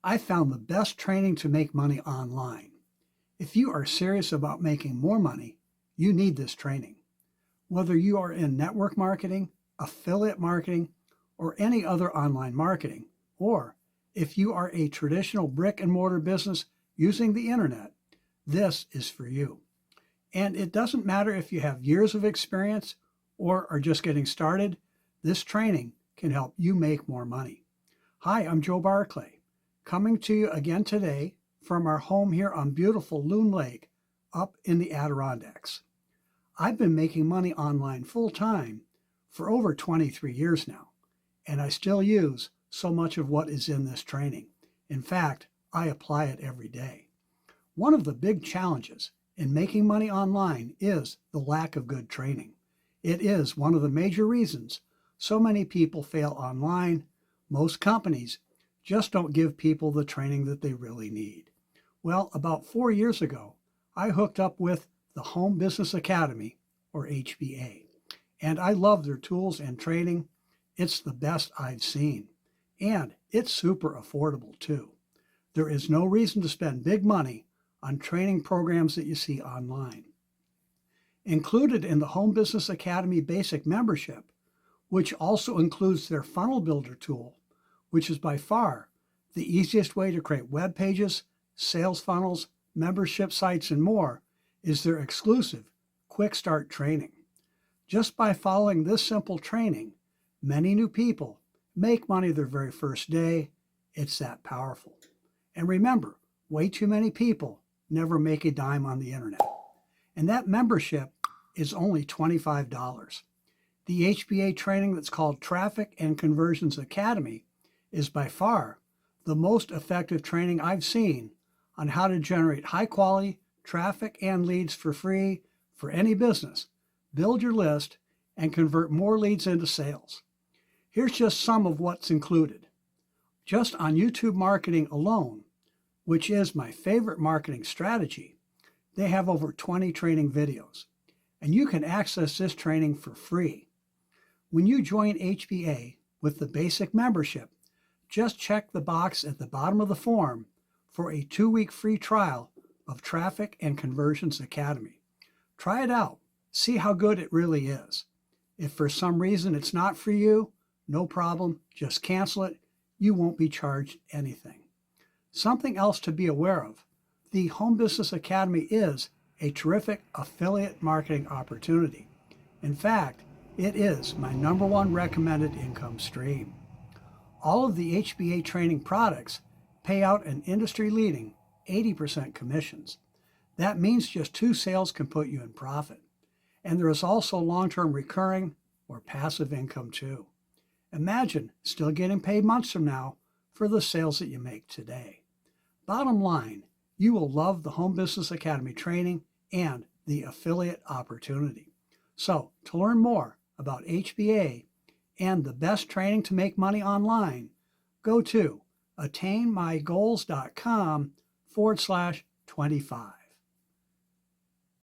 I found the best training to make money online. If you are serious about making more money, you need this training. Whether you are in network marketing, affiliate marketing, or any other online marketing, or if you are a traditional brick and mortar business using the internet, this is for you. And it doesn't matter if you have years of experience or are just getting started, this training can help you make more money. Hi, I'm Joe Barclay, coming to you again today from our home here on beautiful Loon Lake up in the Adirondacks. I've been making money online full time for over 23 years now, and I still use so much of what is in this training. In fact, I apply it every day. One of the big challenges in making money online is the lack of good training. It is one of the major reasons so many people fail online. Most companies just don't give people the training that they really need. Well, about 4 years ago, I hooked up with the Home Business Academy, or HBA, and I love their tools and training. It's the best I've seen, and it's super affordable too. There is no reason to spend big money on training programs that you see online. Included in the Home Business Academy basic membership, which also includes their funnel builder tool, which is by far the easiest way to create web pages, sales funnels, membership sites, and more, is their exclusive Quick Start training. Just by following this simple training, many new people make money their very first day. It's that powerful. And remember, way too many people never make a dime on the internet. And that membership is only $25. The HBA training that's called Traffic and Conversions Academy is by far the most effective training I've seen on how to generate high quality traffic and leads for free for any business, build your list, and convert more leads into sales. Here's just some of what's included. Just on YouTube marketing alone, which is my favorite marketing strategy, they have over 20 training videos, and you can access this training for free. When you join HBA with the basic membership, just check the box at the bottom of the form for a 2-week free trial of Traffic and Conversions Academy. Try it out. See how good it really is. If for some reason it's not for you, no problem. Just cancel it. You won't be charged anything. Something else to be aware of, the Home Business Academy is a terrific affiliate marketing opportunity. In fact, it is my #1 recommended income stream. All of the HBA training products pay out an industry-leading 80% commissions. That means just 2 sales can put you in profit. And there is also long-term recurring or passive income too. Imagine still getting paid months from now for the sales that you make today. Bottom line, you will love the Home Business Academy training and the affiliate opportunity. So, to learn more about HBA and the best training to make money online, go to attainmygoals.com/25.